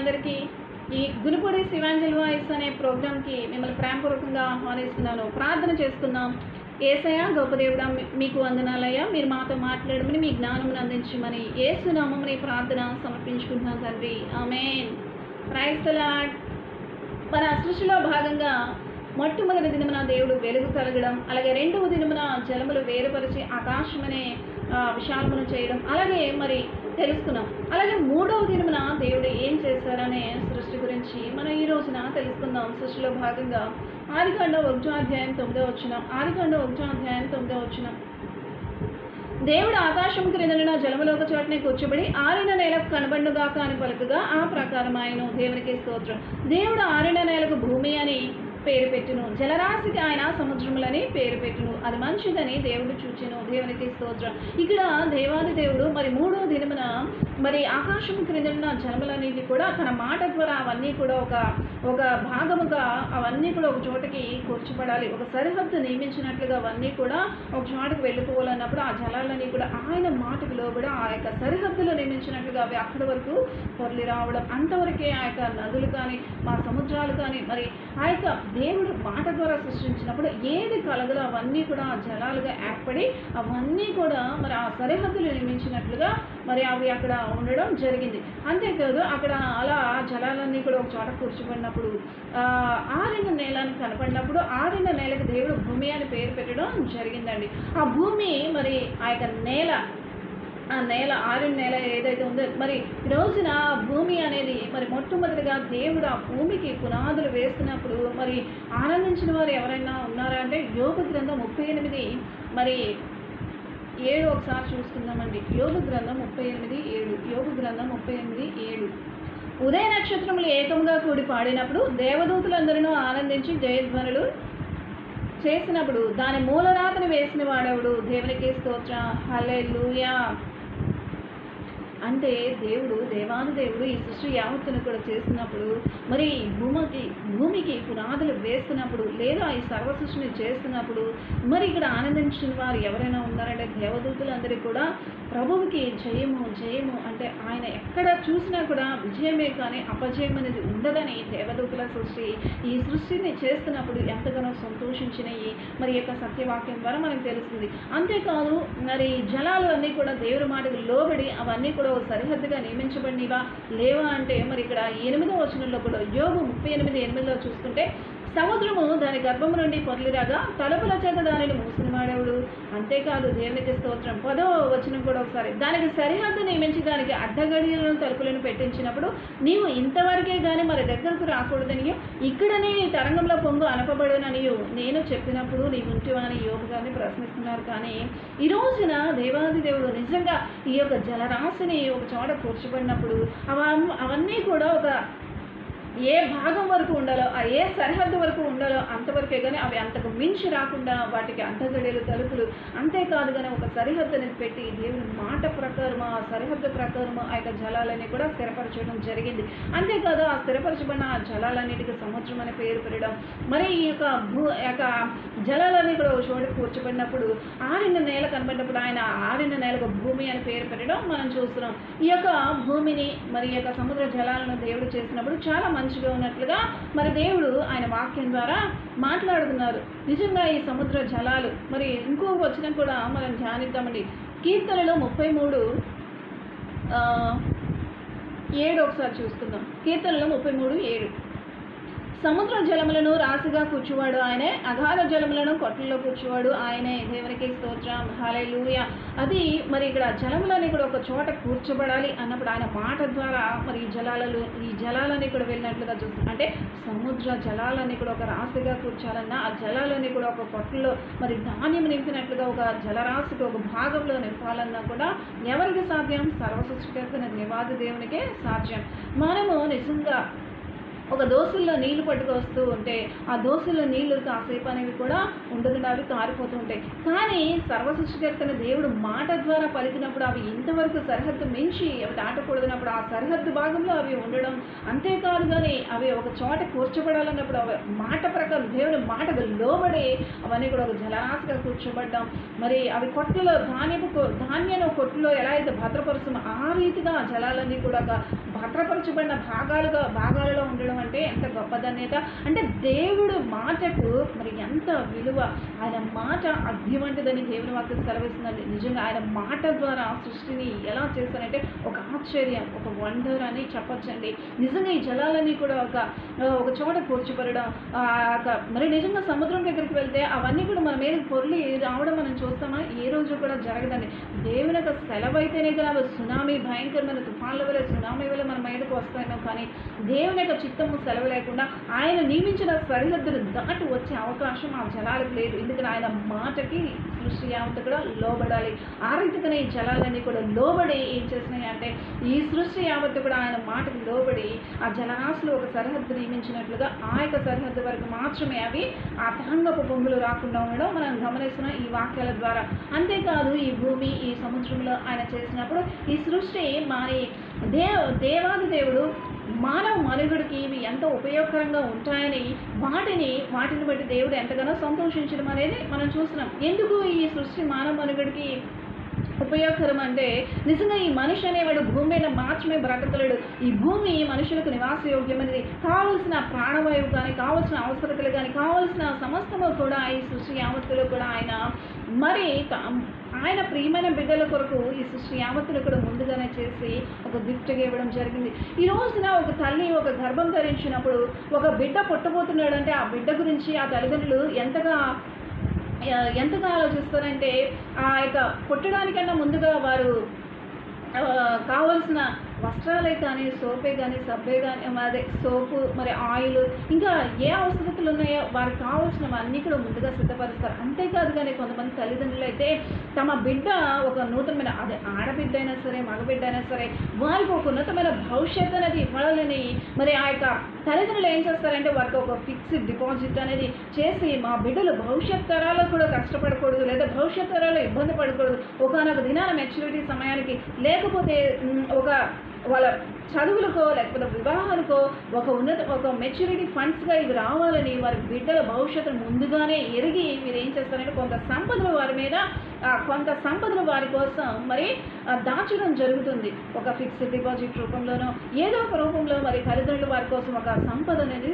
అందరికీ ఈ గురుపూడి శివాంజలి వాయిస్ అనే ప్రోగ్రామ్కి మిమ్మల్ని ప్రేమపూర్వకంగా ఆహ్వానిస్తున్నాను. ప్రార్థన చేసుకుందాం. యేసయ్య గొప్ప దేవుడా, మీకు వందనాలయ్యా. మీరు మాతో మాట్లాడమని, మీ జ్ఞానమును అందించమని యేసు నామమున ఈ ప్రార్థన సమర్పించుకుంటున్నాం తండ్రి. ఆమేన్. Praise the lord. మన సృష్టిలో భాగంగా మొట్టమొదటి దినమున దేవుడు వెలుగు కలగడం, అలాగే రెండవ దినమున జలములు వేరుపరిచి ఆకాశమనే విశాలమును చేయడం, అలాగే మరి తెలుసుకున్నాం. అలాగే మూడవ దినమున దేవుడు ఏం చేశారనే సృష్టి గురించి మనం ఈ రోజున తెలుసుకుందాం. సృష్టిలో భాగంగా ఆదికాండం 1వ అధ్యాయం 9వ వచనం. ఆదికాండం 1వ అధ్యాయం 9వ వచనం. దేవుడు ఆకాశం క్రిందన జలములో ఒక చోటనే కూర్చోబడి ఆరిన నేలకు కనబడుగాక అని పలుకగా ఆ ప్రకారం ఆయన దేవునికి స్తోత్రం. దేవుడు ఆరిన నేలకు భూమి అని పేరు పెట్టును, జలరాశికి ఆయన సముద్రములని పేరు పెట్టును, అది మంచిదని దేవుడు చూచెను. దేవునికి స్తోత్రం. ఇక్కడ దేవాది దేవుడు మరి మూడో దినమున మరి ఆకాశం క్రిందన్న జలములనేవి కూడా తన మాట ద్వారా అవన్నీ కూడా ఒక భాగముగా అవన్నీ కూడా ఒక చోటకి కూర్చోబడాలి. ఒక సరిహద్దు నియమించినట్లుగా అవన్నీ కూడా ఒక చోటకి వెళ్ళిపోవాలన్నప్పుడు ఆ జలాలన్నీ కూడా ఆయన మాటకు లోబడి ఆ యొక్క సరిహద్దులో నియమించినట్లుగా అవి అక్కడి వరకు పొరలి రావడం, అంతవరకే ఆ యొక్క నదులు కానీ మా సముద్రాలు కానీ మరి ఆ యొక్క దేవుడు మాట ద్వారా సృష్టించినప్పుడు ఏది కలగదో అవన్నీ కూడా ఆ జలాలుగా ఏర్పడి అవన్నీ కూడా మరి ఆ సరిహద్దులు నిర్మించినట్లుగా మరి అవి అక్కడ ఉండడం జరిగింది. అంతేకాదు అక్కడ అలా జలాలన్నీ కూడా ఒక చోట కూర్చోబడినప్పుడు ఆరిన నేలని కనపడినప్పుడు ఆరిన నేలకు దేవుడు భూమి అని పేరు పెట్టడం జరిగిందండి. ఆ భూమి మరి ఆ యొక్క ఆ నేల ఆరిన నేల ఏదైతే ఉందో మరి రోజున భూమి అనేది మరి మొట్టమొదటిగా దేవుడు ఆ భూమికి పునాదులు వేస్తున్నప్పుడు మరి ఆనందించిన వారు ఎవరైనా ఉన్నారా అంటే యోబు గ్రంథం 38 మరి 7 ఒకసారి చూసుకుందామండి. యోబు గ్రంథం 38:7. యోబు గ్రంథం 38:7. ఉదయ నక్షత్రములు ఏకంగా కూడి పాడినప్పుడు దేవదూతులందరూ ఆనందించి జయధ్వనులు చేసినప్పుడు దాని మూలరాతను వేసిన వాడెవడు? దేవునికి స్తోత్రం. హల్లెలూయా. అంటే దేవుడు దేవాది దేవుడు ఈ సృష్టి యావత్తును కూడా చేసినప్పుడు మరి భూమికి పునాదులు వేస్తున్నప్పుడు లేదా ఈ సర్వ సృష్టిని చేస్తున్నప్పుడు మరి ఇక్కడ ఆనందించిన వారు ఎవరైనా ఉన్నారంటే దేవదూతులందరికీ కూడా ప్రభువుకి జయము జయము అంటే ఆయన ఎక్కడ చూసినా కూడా విజయమే కానీ అపజయం అనేది ఉండదని దేవదూతుల సృష్టి ఈ సృష్టిని చేస్తున్నప్పుడు ఎంతగానో సంతోషించినవి మరి యొక్క సత్యవాక్యం ద్వారా మనకు తెలుస్తుంది. అంతేకాదు మరి జలాలు అన్నీ కూడా దేవుడి మాటకు లోబడి అవన్నీ కూడా సరిహద్దుగా నియమించబడినవా లేవా అంటే మరి ఇక్కడ 8వ వచనంలో కూడా యోబు 38:8లో చూసుకుంటే సముద్రము దాని గర్భము నుండి పొర్లిరాగా తలుపుల చేత దానిని మూసినవాడెవడు? అంతేకాదు దేవునికి స్తోత్రం. 10వ వచనం కూడా ఒకసారి దానికి సరిహద్దు నియమించి దానికి అడ్డగడియలను తలుపులను పెట్టించినప్పుడు నీవు ఇంతవరకే కానీ మరి దగ్గరకు రాకూడదనియో ఇక్కడనే నీ తరంగంలో పొంగు అనపబడుననియో నేను చెప్పినప్పుడు నీ ఉంటివా అని యోబు గారిని ప్రశ్నిస్తున్నారు. కానీ ఈ రోజున దేవాది దేవుడు నిజంగా ఈ యొక్క జలరాశిని ఒక చోట కూర్చోబడినప్పుడు అవన్నీ కూడా ఒక ఏ భాగం వరకు ఉండాలో ఏ సరిహద్దు వరకు ఉండాలో అంతవరకే కానీ అవి అంతకు మించి రాకుండా వాటికి అంతగడేలు తలుపులు అంతేకాదు కానీ ఒక సరిహద్దుని పెట్టి దేవుని మాట ప్రకారం ఆ సరిహద్దు ప్రకారం ఆ యొక్క జలాలన్నీ కూడా స్థిరపరచడం జరిగింది. అంతేకాదు ఆ స్థిరపరచబడిన ఆ జలాలన్నిటికీ సముద్రం అనే పేరు పెట్టడం మరి ఈ యొక్క జలాలన్నీ కూడా ఒక చోట కూర్చోబడినప్పుడు ఆరిన నేల కనబడినప్పుడు ఆయన ఆరిన నేలకు భూమి అని పేరు పెట్టడం మనం చూస్తున్నాం. ఈ యొక్క భూమిని మరి ఈ యొక్క సముద్ర జలాలను దేవుడు చేసినప్పుడు చాలా మంచిగా ఉన్నట్లుగా మరి దేవుడు ఆయన వాక్యం ద్వారా మాట్లాడుతున్నారు. నిజంగా ఈ సముద్ర జలాలు మరి ఇంకో వచనం కూడా మనం ధ్యానిద్దామండి. కీర్తనలో 33:7 ఒకసారి చూసుకుందాం. కీర్తనలో 33:7. సముద్ర జలములను రాశిగా కూర్చువాడు ఆయనే, అగాధ జలములను కొట్లలో కూర్చువాడు ఆయనే. దేవునికి స్తోత్రం. హల్లెలూయా. అది మరి ఇక్కడ జలములని కూడా ఒక చోట కూర్చోబడాలి అన్నప్పుడు ఆయన మాట ద్వారా మరి ఈ జలాలని కూడా వెళ్ళినట్లుగా చూస్తాం. అంటే సముద్ర జలాలన్నీ కూడా ఒక రాశిగా కూర్చోాలన్నా ఆ జలాలన్నీ కూడా ఒక కొట్లలో మరి ధాన్యం నింపినట్లుగా ఒక జలరాశికి ఒక భాగంలో నింపాలన్నా కూడా ఎవరికి సాధ్యం? సర్వసృష్టికర్త దేవాది దేవునికే సాధ్యం. మనము నిజంగా ఒక దోశల్లో నీళ్లు పట్టుకొస్తూ ఉంటే ఆ దోశల్లో నీళ్లు కాసేపు అనేవి కూడా ఉండకుండా అవి కారిపోతూ ఉంటాయి. కానీ సర్వసృష్టికర్తన దేవుడు మాట ద్వారా పలికినప్పుడు అవి ఇంతవరకు సరిహద్దు మించి అవి దాటకూడదన్నప్పుడు ఆ సరిహద్దు భాగంలో అవి ఉండడం, అంతేకాదు కానీ అవి ఒక చోట కూర్చోబడాలన్నప్పుడు అవి మాట ప్రకారం దేవుడి మాటకు లోబడి అవన్నీ కూడా ఒక జలరాశిగా కూర్చోబడ్డాం. మరి అవి కొట్టులో ధాన్యను కొట్టులో ఎలా అయితే భద్రపరుస్తామో ఆ రీతిగా జలాలన్నీ కూడా ఒక భద్రపరచబడిన భాగాలలో ఉండడం అంటే ఎంత గొప్ప ధన్యత. అంటే దేవుడు మాటకు మరి ఎంత విలువ. ఆయన మాట అగ్ని వంటిదని దేవుని వాక్యం సెలవిస్తుందండి. నిజంగా ఆయన మాట ద్వారా సృష్టిని ఎలా చేస్తారంటే ఒక ఆశ్చర్యం, ఒక వండర్ అని చెప్పొచ్చండి. నిజంగా ఈ జలాలన్నీ కూడా ఒక చోట కూర్చిపడడం, మరి నిజంగా సముద్రం దగ్గరికి వెళ్తే అవన్నీ కూడా మన మీద పొర్లి రావడం మనం చూస్తామా? ఏ రోజు కూడా జరగదండి. దేవుని యొక్క సెలవు అయితేనే కదా అవి సునామీ, భయంకరమైన తుఫాన్ల వల్ల సునామీ వల్ల మన మీదకు వస్తాయేమో, కానీ దేవుని యొక్క చిత్తము సెలవు లేకుండా ఆయన నియమించిన సరిహద్దును దాటి వచ్చే అవకాశం ఆ జలాలకు లేదు. ఎందుకంటే ఆయన మాటకి సృష్టి యావత్తు కూడా లోబడాలి. ఆ రీతిగానే ఈ జలాలన్నీ కూడా లోబడి ఏం చేసినాయి అంటే ఈ సృష్టి యావత్తు కూడా ఆయన మాటకు లోబడి ఆ జలరాశులు ఒక సరిహద్దు నియమించినట్లుగా ఆ యొక్క సరిహద్దు వరకు మాత్రమే అవి ఆ తరంగపు పొంగులు రాకుండా ఉండడం మనం గమనిస్తున్నాం ఈ వాక్యాల ద్వారా. అంతేకాదు ఈ భూమి, ఈ సముద్రంలో ఆయన చేసినప్పుడు ఈ సృష్టి మరి దేవాది దేవుడు మానవ మనుగడికి ఇవి ఎంత ఉపయోగకరంగా ఉంటాయని వాటిని బట్టి దేవుడు ఎంతగానో సంతోషించడం అనేది మనం చూస్తున్నాం. ఎందుకు ఈ సృష్టి మానవ మనుగడికి ఉపయోగకరం అంటే నిజంగా ఈ మనిషి అనేవాడు భూమి మీద మాత్రమే బ్రతకలేడు. ఈ భూమి మనుషులకు నివాసయోగ్యమైనది. కావలసిన ప్రాణవాయువు కానీ, కావలసిన అవసరతలు కానీ, కావలసిన సమస్తము కూడా ఈ సృష్టి యావత్తులో కూడా ఆయన ప్రియమైన బిడ్డల కొరకు ఈ సృష్టి యావత్తులు కూడా ముందుగానే చేసి ఒక గిఫ్ట్గా ఇవ్వడం జరిగింది. ఈ రోజున ఒక తల్లి ఒక గర్భం ధరించినప్పుడు ఒక బిడ్డ పుట్టబోతున్నాడంటే ఆ బిడ్డ గురించి ఆ తల్లిదండ్రులు ఎంతగా ఆలోచిస్తారంటే ఆ యొక్క పుట్టడానికన్నా ముందుగా వారు కావలసిన వస్త్రాలే కానీ, సోపే కానీ, సబ్బే కానీ, అదే సోపు, మరి ఆయిల్, ఇంకా ఏ అవసరతలు ఉన్నాయో వారికి కావాల్సినవన్నీ కూడా ముందుగా సిద్ధపరుస్తారు. అంతేకాదు కానీ కొంతమంది తల్లిదండ్రులు అయితే తమ బిడ్డ ఒక నూతనమైన, అదే ఆడబిడ్డ అయినా సరే మగబిడ్డ అయినా సరే వారికి ఒక ఉన్నతమైన భవిష్యత్తు అనేది ఇవ్వాలని మరి ఆ యొక్క తల్లిదండ్రులు ఏం చేస్తారంటే వారికి ఒక ఫిక్స్డ్ డిపాజిట్ అనేది చేసి మా బిడ్డలు భవిష్యత్ తరాల్లో కూడా కష్టపడకూడదు, లేదా భవిష్యత్ తరాల్లో ఇబ్బంది పడకూడదు, ఒకనొక దినాన మెచ్యూరిటీ సమయానికి లేకపోతే వాళ్ళ చదువులకో లేకపోతే వివాహాలకో ఒక మెచ్యూరిటీ ఫండ్స్గా ఇవి రావాలని వారి బిడ్డల భవిష్యత్తును ముందుగానే ఎరిగి మీరు ఏం చేస్తారంటే కొంత సంపదను వారి కోసం మరి దాచడం జరుగుతుంది. ఒక ఫిక్స్డ్ డిపాజిట్ రూపంలోనో ఏదో ఒక రూపంలో మరి తల్లిదండ్రులు వారి కోసం ఒక సంపద అనేది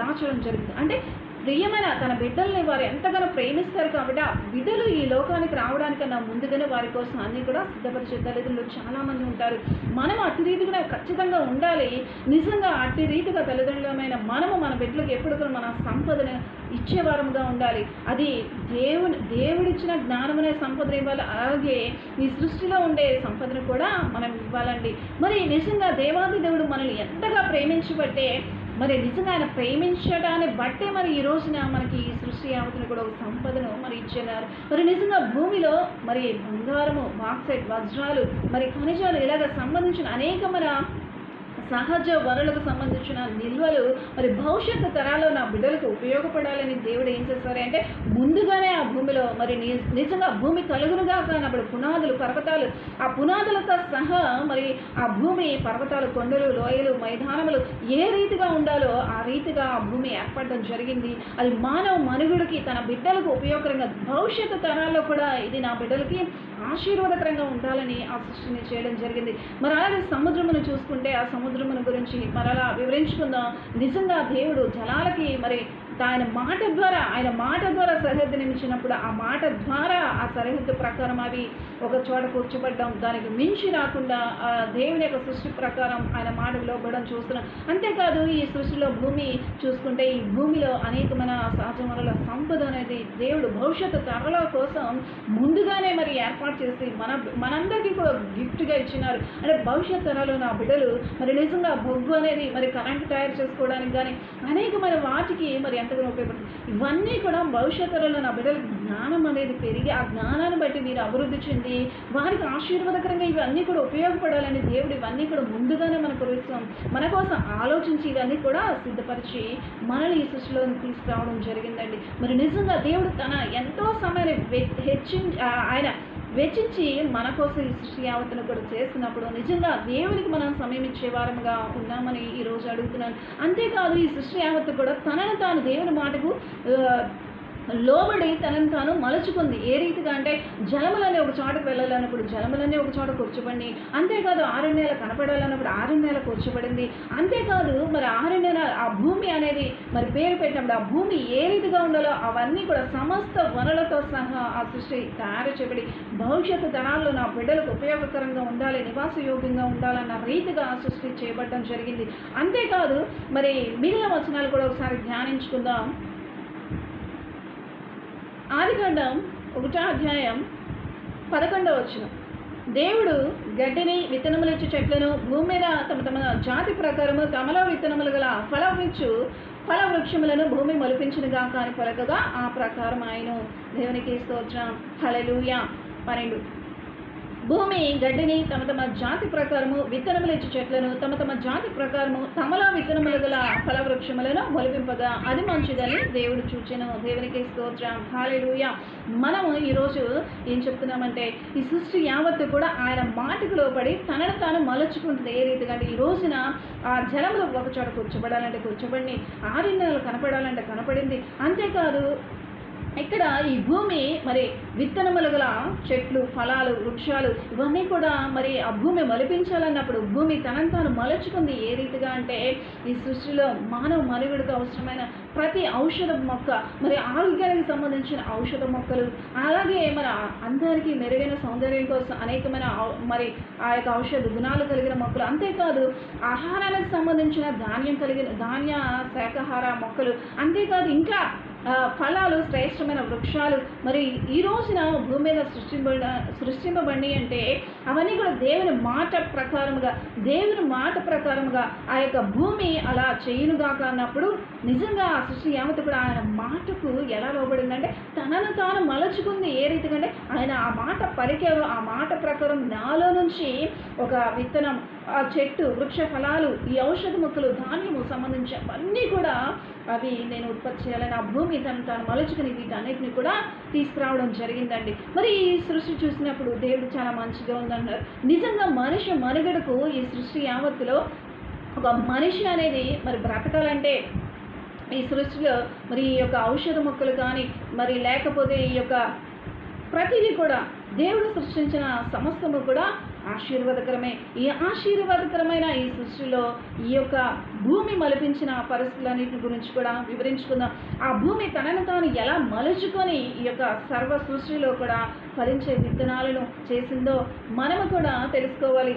దాచడం జరుగుతుంది. అంటే ప్రియమైన తన బిడ్డల్ని వారు ఎంతగానో ప్రేమిస్తారు కాబట్టి ఆ బిడ్డలు ఈ లోకానికి రావడానికన్నా ముందుగానే వారి కోసం అన్నీ కూడా సిద్ధపరిచే తల్లిదండ్రులు చాలామంది ఉంటారు. మనం అట్టి రీతిగా ఖచ్చితంగా ఉండాలి. నిజంగా అట్టి రీతిగా తల్లిదండ్రులమైన మనము మన బిడ్డలకు ఎప్పుడు కూడా మన సంపదను ఇచ్చేవారముగా ఉండాలి. అది దేవుడిచ్చిన జ్ఞానం అనే సంపదను ఇవ్వాలి. అలాగే ఈ సృష్టిలో ఉండే సంపదను కూడా మనం ఇవ్వాలండి. మరి నిజంగా దేవాది దేవుడు మనల్ని ఎంతగా ప్రేమించబట్టే మరి నిజంగా ఆయన ప్రేమించడాన్ని బట్టే మరి ఈ రోజున మనకి ఈ సృష్టి యావత్తును కూడా ఒక సంపదను మరి ఇచ్చేనారు. మరి నిజంగా భూమిలో మరి బంగారము, బాక్సైట్, వజ్రాలు, మరి ఖనిజాలు ఇలాగ సంబంధించిన అనేకమైన సహజ వనరులకు సంబంధించిన నిల్వలు మరి భవిష్యత్తు తరాల్లో నా బిడ్డలకు ఉపయోగపడాలని దేవుడు ఏం చేస్తారు అంటే ముందుగానే ఆ భూమిలో మరి నిజంగా భూమి కలుగునుగా కానప్పుడు పునాదులు, పర్వతాలు, ఆ పునాదులతో సహా మరి ఆ భూమి, పర్వతాలు, కొండలు, లోయలు, మైదానములు ఏ రీతిగా ఉండాలో ఆ రీతిగా ఆ భూమి ఏర్పడడం జరిగింది. అది మానవ మనుగడికి తన బిడ్డలకు ఉపయోగకరంగా భవిష్యత్తు తరాల్లో కూడా ఇది నా బిడ్డలకి ఆశీర్వాదకరంగా ఉండాలని ఆ సృష్టిని చేయడం జరిగింది. మరి అలాగే సముద్రమును చూసుకుంటే ఆ సముద్రమును గురించి మరలా వివరించుకుందాం. నిజంగా దేవుడు జలాలకి మరి ఆయన మాట ద్వారా సరిహద్దు నియమించినప్పుడు ఆ మాట ద్వారా ఆ సరిహద్దు ప్రకారం అవి ఒక చోట కూర్చోబడ్డం, దానికి మించి రాకుండా దేవుని యొక్క సృష్టి ప్రకారం ఆయన మాటకు లోబడడం చూస్తున్నాం. అంతేకాదు ఈ సృష్టిలో భూమి చూసుకుంటే ఈ భూమిలో అనేకమైన సహజ వనరుల సంపద అనేది దేవుడు భవిష్యత్తు తరాల కోసం ముందుగానే మరి ఏర్పాటు చేసి మనందరికీ కూడా గిఫ్ట్గా ఇచ్చినారు. అంటే భవిష్యత్ తరాలు నా బిడ్డలు మరి నిజంగా బొగ్గు అనేది మరి కరెంట్ తయారు చేసుకోవడానికి కానీ అనేకమైన వాటికి మరి ఎంతగానో ఉపయోగపడుతుంది. ఇవన్నీ కూడా భవిష్యత్తులో నా బిడ్డలకు జ్ఞానం అనేది పెరిగి ఆ జ్ఞానాన్ని బట్టి మీరు అభివృద్ధి చెంది వారికి ఆశీర్వాదకరంగా ఇవన్నీ కూడా ఉపయోగపడాలని దేవుడు ఇవన్నీ కూడా ముందుగానే మన కోసం ఆలోచించి ఇవన్నీ కూడా సిద్ధపరిచి మనల్ని ఈ సృష్టిలో తీసుకురావడం జరిగిందండి. మరి నిజంగా దేవుడు తన ఎంతో సమయాన్ని ఆయన వెచ్చించి మన కోసం ఈ సృష్టి యావత్తును కూడా చేస్తున్నప్పుడు నిజంగా దేవునికి మనం సమయం ఇచ్చే వారముగా ఉన్నామని ఈరోజు అడుగుతున్నాను. అంతేకాదు ఈ సృష్టి యావత్తు కూడా తనను తాను దేవుని మాటకు లోబడి తనను తాను మలుచుకుంది. ఏ రీతిగా అంటే జలములనే ఒక చోటకు వెళ్ళాలన్నప్పుడు జలములన్నీ ఒక చోట కూర్చోబడి, అంతేకాదు ఆరణ్యాల కనపడాలన్నప్పుడు ఆరణ్యాల కూర్చోబడింది. అంతేకాదు మరి ఆరణ్యాల ఆ భూమి అనేది మరి పేరు పెట్టినప్పుడు ఆ భూమి ఏ రీతిగా ఉండాలో అవన్నీ కూడా సమస్త వనరులతో సహా ఆ సృష్టి తయారు చేయబడి భవిష్యత్తు తరాల్లో నా బిడ్డలకు ఉపయోగకరంగా ఉండాలి, నివాసయోగ్యంగా ఉండాలన్న రీతిగా ఆ సృష్టి చేయబడటం జరిగింది. అంతేకాదు మరి మిగిలిన వచనాలు కూడా ఒకసారి ధ్యానించుకుందాం. ఆదికాండం 1వ అధ్యాయం 11వ వచనం. దేవుడు గడ్డిని విత్తనములిచ్చు చెట్లను భూమి మీద తమ తమ జాతి ప్రకారము తమలో విత్తనములు గల ఫల వృక్షములను భూమి మొలిపించునుగా కాని పలకగా ఆ ప్రకారం ఆయను. దేవునికి స్తోత్రం. హల్లెలూయా. 12. భూమి గడ్డిని తమ తమ జాతి ప్రకారము విత్తనములిచ్చు చెట్లను తమ తమ జాతి ప్రకారము తమలో విత్తనములు గల ఫల వృక్షములను మొలిపింపగా అది మంచిదని దేవుడు చూచెను. దేవునికి స్తోత్రం. హల్లెలూయా. మనము ఈరోజు ఏం చెప్తున్నామంటే ఈ సృష్టి యావత్తు కూడా ఆయన మాటకు లోబడి తనను తాను మలుచుకుంటుంది. ఏ రీతిగా అంటే ఈ రోజున ఆ జలములు ఒక చోట కూర్చోబడాలంటే కూర్చోబడి ఆరణ్యాలు కనపడాలంటే కనపడింది. అంతేకాదు ఇక్కడ ఈ భూమి మరి విత్తనములు గల చెట్లు, ఫలాలు, వృక్షాలు ఇవన్నీ కూడా మరి ఆ భూమి మలిపించాలన్నప్పుడు భూమి తనను తాను మలుచుకుంది. ఏ రీతిగా అంటే ఈ సృష్టిలో మానవ మనుగడకు అవసరమైన ప్రతి ఔషధ మొక్క, మరి ఆరోగ్యానికి సంబంధించిన ఔషధ మొక్కలు, అలాగే మరి అందరికీ మెరుగైన సౌందర్యం కోసం అనేకమైన మరి ఆ యొక్క ఔషధ గుణాలు కలిగిన మొక్కలు, అంతేకాదు ఆహారానికి సంబంధించిన ధాన్య శాకాహార మొక్కలు, అంతేకాదు ఇంకా ఫలాలు, శ్రేష్టమైన వృక్షాలు మరి ఈ రోజున భూమి మీద సృష్టింపబడి అంటే అవన్నీ కూడా దేవుని మాట ప్రకారముగా ఆ యొక్క భూమి అలా చేయునుగాక అన్నప్పుడు నిజంగా ఆ సృష్టి యావత్తు కూడా ఆయన మాటకు ఎలా లోబడిందంటే తనను తాను మలుచుకుంది. ఏ రీతిగా అంటే ఆయన ఆ మాట పలికారు, ఆ మాట ప్రకారం నాలో నుంచి ఒక విత్తనం, ఆ చెట్టు, వృక్ష ఫలాలు, ఈ ఔషధ మొక్కలు, ధాన్యము సంబంధించినవన్నీ కూడా అవి నేను ఉత్పత్తి చేయాలని ఆ భూమి తను తాను మలుచుకుని వీటన్నిటిని కూడా తీసుకురావడం జరిగిందండి. మరి ఈ సృష్టి చూసినప్పుడు దేవుడు చాలా మంచిగా ఉందన్నారు. నిజంగా మనిషి మనుగడకు ఈ సృష్టి యావత్తులో ఒక మనిషి అనేది మరి బ్రతకాలంటే ఈ సృష్టిలో మరి ఈ యొక్క ఔషధ మొక్కలు కానీ మరి లేకపోతే ఈ యొక్క ప్రతిదీ కూడా దేవుడు సృష్టించిన సమస్తము కూడా ఆశీర్వాదకరమే. ఈ ఆశీర్వాదకరమైన ఈ సృష్టిలో ఈ యొక్క భూమి మలిపించిన పరిస్థితులన్నింటి గురించి కూడా వివరించుకుందాం. ఆ భూమి తనను తాను ఎలా మలుచుకొని ఈ యొక్క సర్వ సృష్టిలో కూడా ఫలించే విత్తనాలను చేసిందో మనము కూడా తెలుసుకోవాలి.